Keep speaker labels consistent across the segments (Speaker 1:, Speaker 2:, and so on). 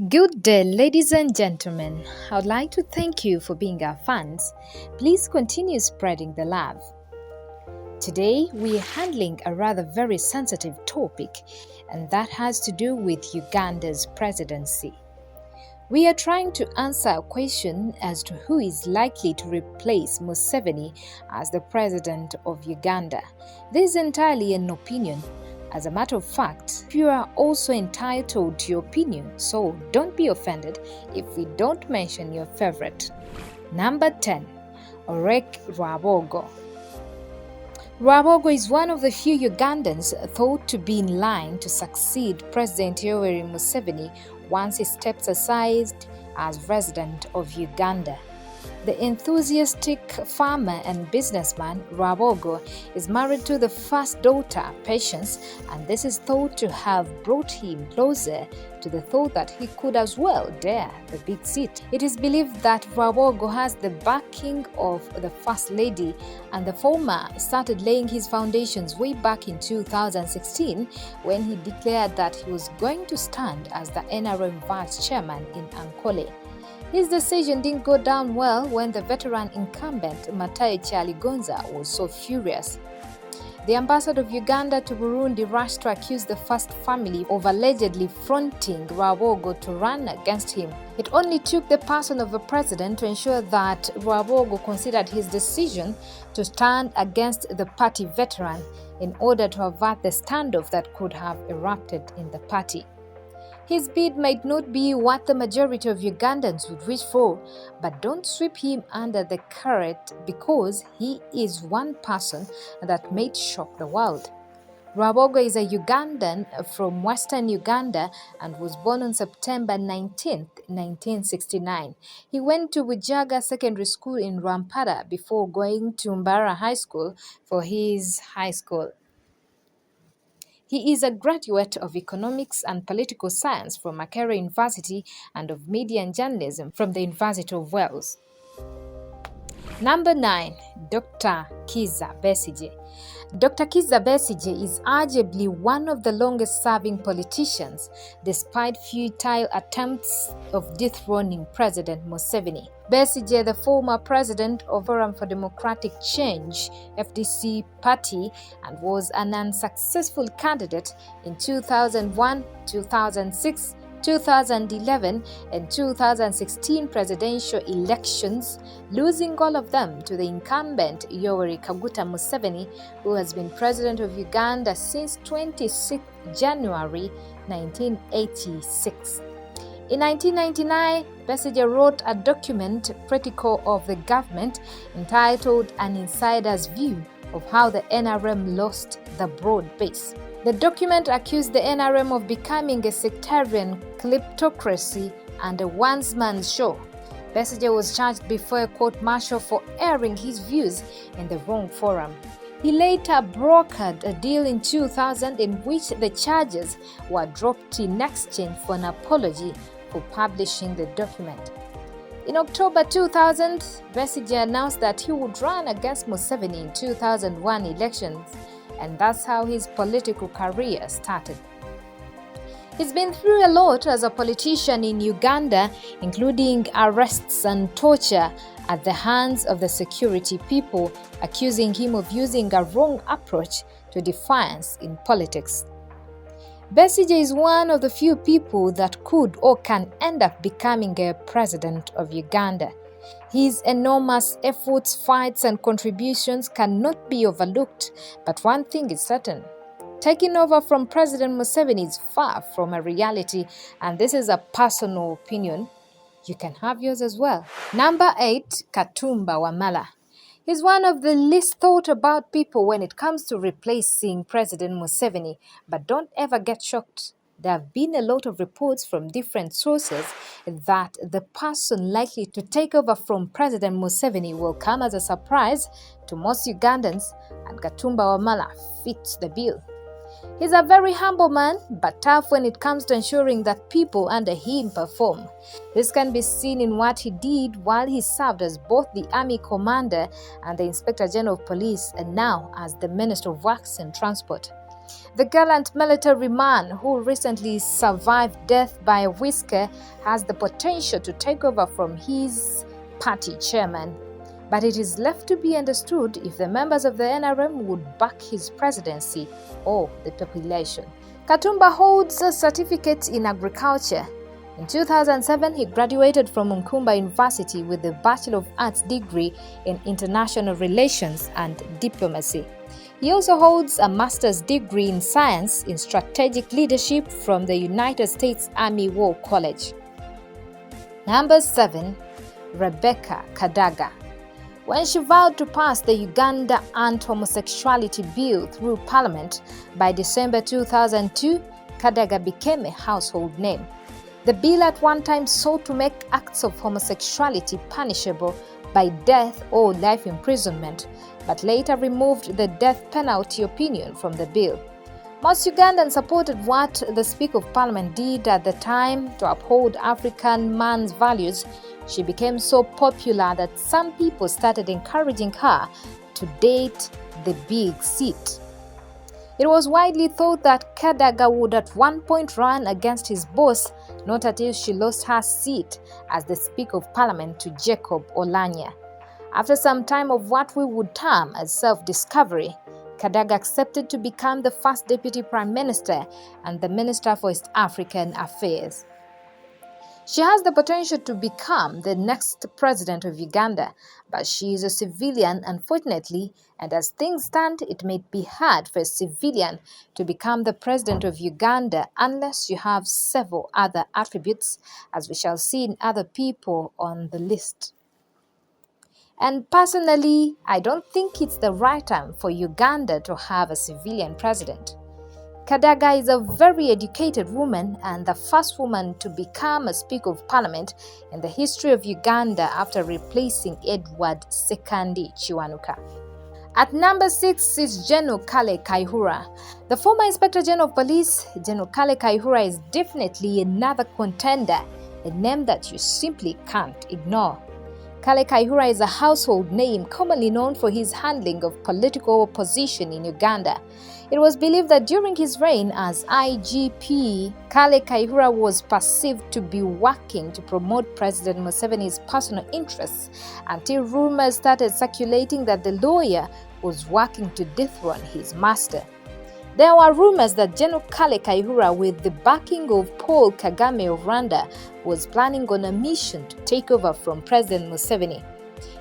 Speaker 1: Good day, ladies and gentlemen. I would like to thank you for being our fans. Please continue spreading the love. Today, we are handling a rather very sensitive topic, and that has to do with Uganda's presidency. We are trying to answer a question as to who is likely to replace Museveni as the president of Uganda. This is entirely an opinion. As a matter of fact, you are also entitled to your opinion, so don't be offended if we don't mention your favorite. Number 10. Robogo. Robogo is one of the few Ugandans thought to be in line to succeed President Yoweri Museveni once he steps aside as president of Uganda. The enthusiastic farmer and businessman Robogo is married to the first daughter, Patience, and this is thought to have brought him closer to the thought that he could as well dare the big seat. It is believed that Robogo has the backing of the First Lady, and the former started laying his foundations way back in 2016 when he declared that he was going to stand as the NRM vice chairman in Ankole. His decision didn't go down well when the veteran incumbent Matayo Kyaligonza was so furious. The ambassador of Uganda to Burundi rushed to accuse the first family of allegedly fronting Robogo to run against him. It only took the person of the president to ensure that Robogo considered his decision to stand against the party veteran in order to avert the standoff that could have erupted in the party. His bid might not be what the majority of Ugandans would wish for, but don't sweep him under the carpet because he is one person that may shock the world. Robogo is a Ugandan from Western Uganda and was born on September 19, 1969. He went to Bujaga Secondary School in Rwampada before going to Mbara High School for his high school. He is a graduate of Economics and Political Science from Makerere University and of Media and Journalism from the University of Wales. Number 9. Dr. Kizza Besigye. Dr. Kizza Besigye is arguably one of the longest-serving politicians, despite futile attempts of dethroning President Museveni. Besigye, the former president of Forum for Democratic Change (FDC) party, and was an unsuccessful candidate in 2001, 2006, 2011 and 2016 presidential elections, losing all of them to the incumbent Yoweri Kaguta Museveni, who has been president of Uganda since 26 January 1986. In 1999, Besigye wrote a document critical of the government entitled An Insider's View of How the NRM Lost the Broad Base. The document accused the NRM of becoming a sectarian kleptocracy and a one-man show. Besigye was charged before a court-martial for airing his views in the wrong forum. He later brokered a deal in 2000 in which the charges were dropped in exchange for an apology for publishing the document. In October 2000, Besigye announced that he would run against Museveni in 2001 elections, and that's how his political career started. He's been through a lot as a politician in Uganda, including arrests and torture at the hands of the security people, accusing him of using a wrong approach to defiance in politics. Besigye is one of the few people that could or can end up becoming a president of Uganda. His enormous efforts, fights, and contributions cannot be overlooked, but one thing is certain. Taking over from President Museveni is far from a reality, and this is a personal opinion. You can have yours as well. Number 8. Katumba Wamala. He's one of the least thought about people when it comes to replacing President Museveni, but don't ever get shocked. There have been a lot of reports from different sources that the person likely to take over from President Museveni will come as a surprise to most Ugandans, and Katumba Wamala fits the bill. He's a very humble man, but tough when it comes to ensuring that people under him perform. This can be seen in what he did while he served as both the Army Commander and the Inspector General of Police, and now as the Minister of Works and Transport. The gallant military man who recently survived death by a whisker has the potential to take over from his party chairman. But it is left to be understood if the members of the NRM would back his presidency or the population. Katumba holds a certificate in agriculture. In 2007, he graduated from Nkumba University with a Bachelor of Arts degree in International Relations and Diplomacy. He also holds a master's degree in science in strategic leadership from the United States Army War College. Number 7. Rebecca Kadaga. When she vowed to pass the Uganda Anti-Homosexuality Bill through Parliament by December 2002, Kadaga became a household name. The bill at one time sought to make acts of homosexuality punishable by death or life imprisonment, but later removed the death penalty opinion from the bill. Most Ugandans supported what the Speaker of Parliament did at the time to uphold African man's values. She became so popular that some people started encouraging her to date the big seat. It was widely thought that Kadaga would at one point run against his boss, not until she lost her seat as the Speaker of Parliament to Jacob Olanya. After some time of what we would term as self-discovery, Kadaga accepted to become the first Deputy Prime Minister and the Minister for East African Affairs. She has the potential to become the next president of Uganda, but she is a civilian, unfortunately, and as things stand, it may be hard for a civilian to become the president of Uganda unless you have several other attributes, as we shall see in other people on the list. And personally, I don't think it's the right time for Uganda to have a civilian president. Kadaga is a very educated woman and the first woman to become a Speaker of Parliament in the history of Uganda after replacing Edward II Kiwanuka. At number 6 is General Kale Kayihura. The former Inspector General of Police, General Kale Kayihura, is definitely another contender, a name that you simply can't ignore. Kale Kayihura is a household name commonly known for his handling of political opposition in Uganda. It was believed that during his reign as IGP, Kale Kayihura was perceived to be working to promote President Museveni's personal interests until rumors started circulating that the lawyer was working to dethrone his master. There were rumors that General Kale Kayihura, with the backing of Paul Kagame of Rwanda, was planning on a mission to take over from President Museveni.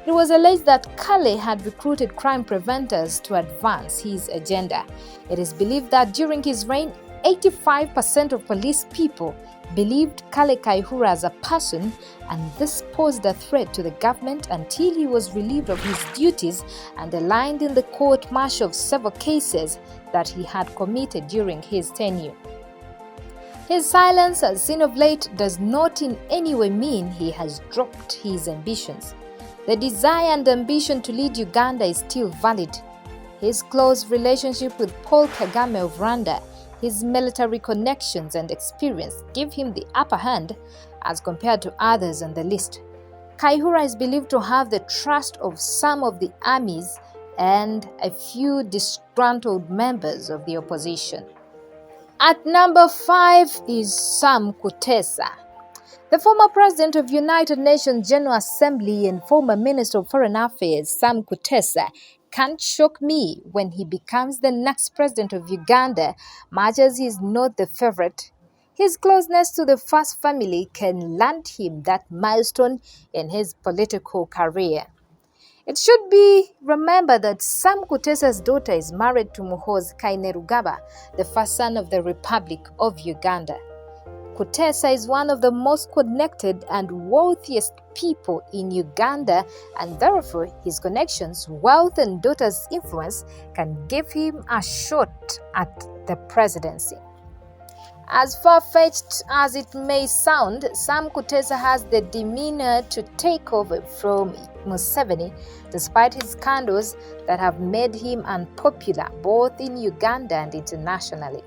Speaker 1: It was alleged that Kale had recruited crime preventers to advance his agenda. It is believed that during his reign, 85% of police people believed Kale Kayihura as a person, and this posed a threat to the government until he was relieved of his duties and aligned in the court-martial of several cases that he had committed during his tenure. His silence, as seen of late, does not in any way mean he has dropped his ambitions. The desire and ambition to lead Uganda is still valid. His close relationship with Paul Kagame of Rwanda, his military connections and experience give him the upper hand as compared to others on the list. Kayihura is believed to have the trust of some of the armies and a few disgruntled members of the opposition. At number 5 is Sam Kutesa. The former president of United Nations General Assembly and former Minister of Foreign Affairs, Sam Kutesa, can't shock me when he becomes the next president of Uganda, much as he is not the favorite. His closeness to the first family can land him that milestone in his political career. It should be remembered that Sam Kutesa's daughter is married to Muhoozi Kainerugaba, the first son of the Republic of Uganda. Kutesa is one of the most connected and wealthiest people in Uganda, and therefore his connections, wealth and daughter's influence can give him a shot at the presidency. As far-fetched as it may sound, Sam Kutesa has the demeanor to take over from Museveni, despite his scandals that have made him unpopular both in Uganda and internationally.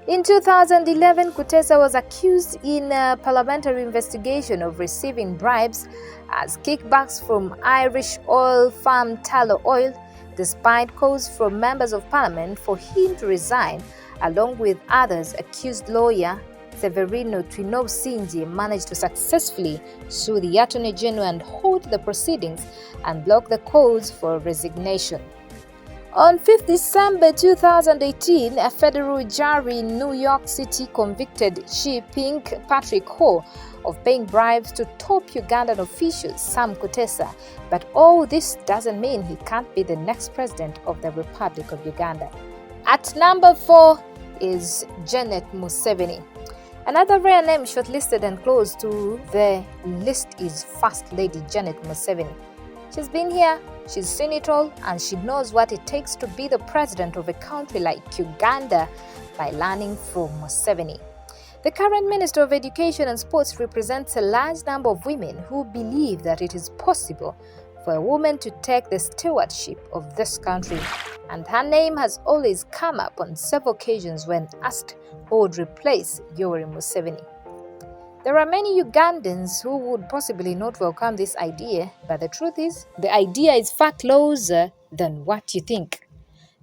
Speaker 1: In 2011, Kutesa was accused in a parliamentary investigation of receiving bribes as kickbacks from Irish oil firm Tullow Oil, despite calls from members of parliament for him to resign along with others, accused lawyer Severino Twinosinje managed to successfully sue the Attorney General and hold the proceedings and block the calls for resignation. On 5 December 2018, a federal jury in New York City convicted Chi Pink Patrick Ho of paying bribes to top Ugandan official Sam Kutesa. But all this doesn't mean he can't be the next president of the Republic of Uganda. At number 4 is Janet Museveni. Another rare name shortlisted and close to the list is First Lady Janet Museveni. She's been here, she's seen it all, and she knows what it takes to be the president of a country like Uganda by learning from Museveni. The current Minister of Education and Sports represents a large number of women who believe that it is possible for a woman to take the stewardship of this country, and her name has always come up on several occasions when asked who would replace Yoweri Museveni. There are many Ugandans who would possibly not welcome this idea, but the truth is, the idea is far closer than what you think.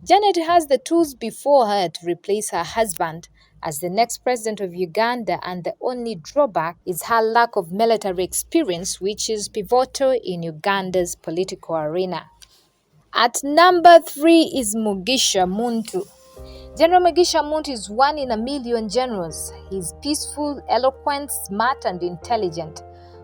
Speaker 1: Janet has the tools before her to replace her husband as the next president of Uganda, and the only drawback is her lack of military experience, which is pivotal in Uganda's political arena. At number 3 is Mugisha Muntu. General Mugisha Mwanafunzi is one in a million generals. He's peaceful, eloquent, smart, and intelligent.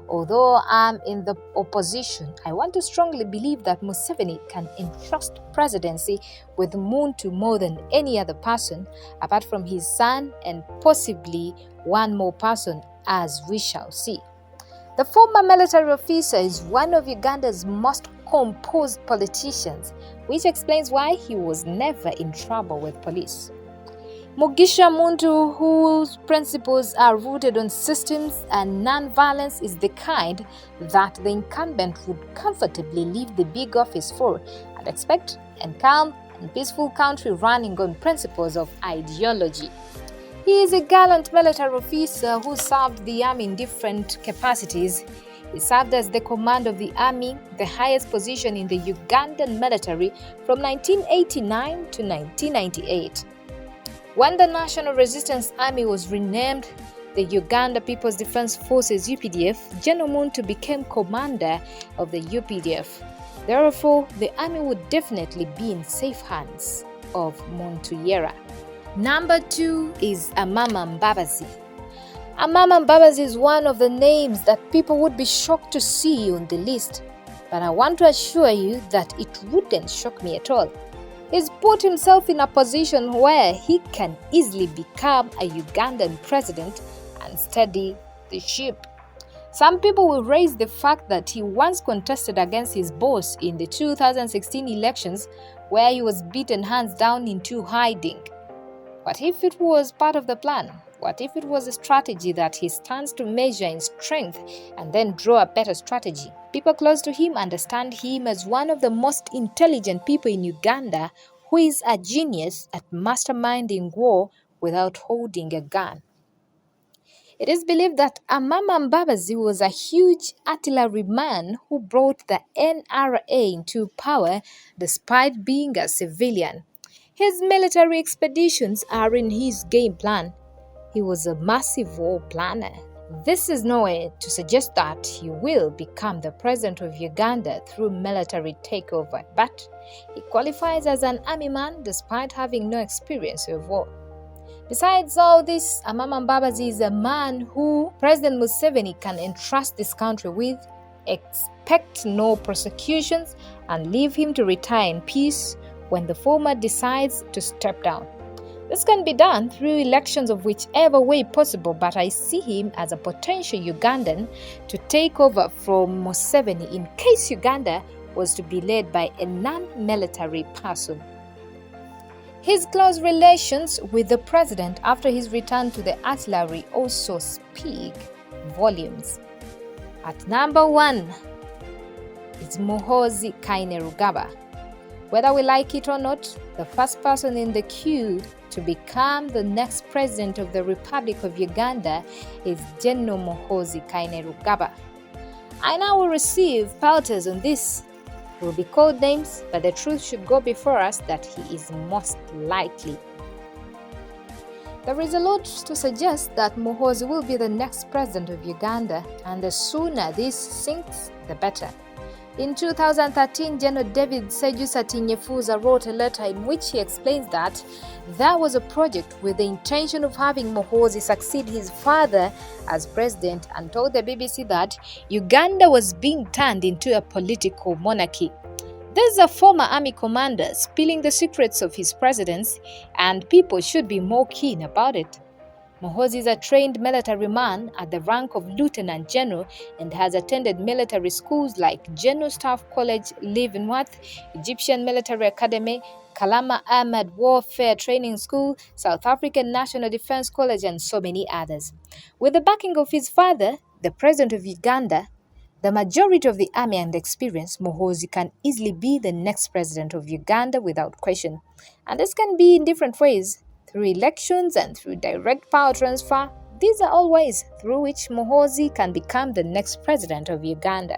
Speaker 1: Although I'm in the opposition, I want to strongly believe that Museveni can entrust presidency with Muntu more than any other person, apart from his son and possibly one more person, as we shall see. The former military officer is one of Uganda's most composed politicians, which explains why he was never in trouble with police. Mugisha Muntu, whose principles are rooted on systems and non-violence, is the kind that the incumbent would comfortably leave the big office for and expect a calm and peaceful country running on principles of ideology. He is a gallant military officer who served the army in different capacities. He served as the command of the army, the highest position in the Ugandan military, from 1989 to 1998. When the National Resistance Army was renamed the Uganda People's Defense Forces UPDF, General Muntu became commander of the UPDF. Therefore, the army would definitely be in safe hands of Muntu. Number 2 is Amama Mbabazi. Amama Mbabazi is one of the names that people would be shocked to see on the list, but I want to assure you that it wouldn't shock me at all. He's put himself in a position where he can easily become a Ugandan president and steady the ship. Some people will raise the fact that he once contested against his boss in the 2016 elections, where he was beaten hands down into hiding. What if it was part of the plan? What if it was a strategy that he stands to measure in strength and then draw a better strategy? People close to him understand him as one of the most intelligent people in Uganda, who is a genius at masterminding war without holding a gun. It is believed that Amama Mbabazi was a huge artilleryman who brought the NRA into power despite being a civilian. His military expeditions are in his game plan. He was a massive war planner. This is no way to suggest that he will become the president of Uganda through military takeover, but he qualifies as an army man despite having no experience of war. Besides all this, Amama Mbabazi is a man who President Museveni can entrust this country with, expect no prosecutions, and leave him to retire in peace when the former decides to step down. This can be done through elections of whichever way possible, but I see him as a potential Ugandan to take over from Museveni in case Uganda was to be led by a non-military person. His close relations with the president after his return to the artillery also speak volumes. At number 1 is Muhoozi Kainerugaba. Whether we like it or not, the first person in the queue to become the next president of the Republic of Uganda is General Muhoozi Kainerugaba. I now will receive pelters on this. Will be called names, but the truth should go before us that he is most likely. There is a lot to suggest that Muhoozi will be the next president of Uganda, and the sooner this sinks, the better. In 2013, General David Ssejusa Tinyefuza wrote a letter in which he explains that there was a project with the intention of having Muhoozi succeed his father as president, and told the BBC that Uganda was being turned into a political monarchy. This is a former army commander spilling the secrets of his presidency, and people should be more keen about it. Muhoozi is a trained military man at the rank of Lieutenant General and has attended military schools like General Staff College Leavenworth, Egyptian Military Academy, Kalama Ahmad Warfare Training School, South African National Defense College, and so many others. With the backing of his father, the president of Uganda, the majority of the army and experience, Muhoozi can easily be the next president of Uganda without question. And this can be in different ways, through elections and through direct power transfer. These are all ways through which Muhoozi can become the next president of Uganda.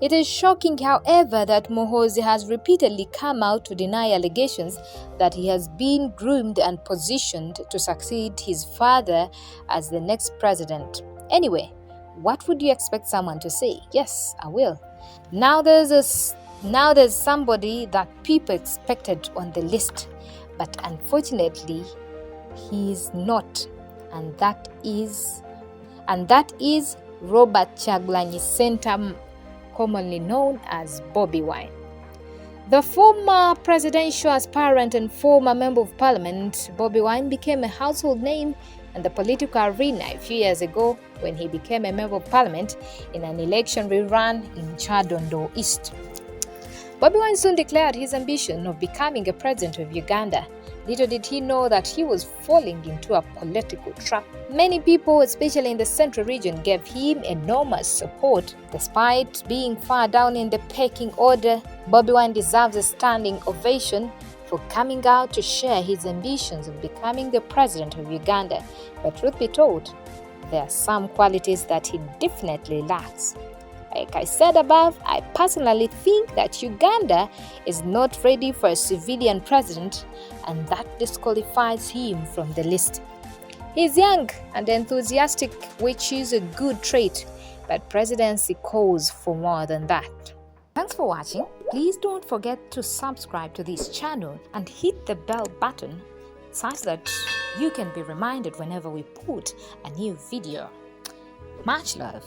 Speaker 1: It is shocking, however, that Muhoozi has repeatedly come out to deny allegations that he has been groomed and positioned to succeed his father as the next president. Anyway, what would you expect someone to say? Yes, I will. Now there's somebody that people expected on the list, but unfortunately, he is not, and that is Robert Kyagulanyi Ssentamu, commonly known as Bobi Wine. The former presidential aspirant and former member of parliament, Bobi Wine, became a household name in the political arena a few years ago when he became a member of parliament in an election rerun in Kyadondo East. Bobi Wine soon declared his ambition of becoming a president of Uganda. Little did he know that he was falling into a political trap. Many people, especially in the central region, gave him enormous support. Despite being far down in the pecking order, Bobi Wine deserves a standing ovation for coming out to share his ambitions of becoming the president of Uganda. But truth be told, there are some qualities that he definitely lacks. Like I said above, I personally think that Uganda is not ready for a civilian president, and that disqualifies him from the list. He's young and enthusiastic, which is a good trait, but presidency calls for more than that. Thanks for watching. Please don't forget to subscribe to this channel and hit the bell button such that you can be reminded whenever we put a new video. Much love.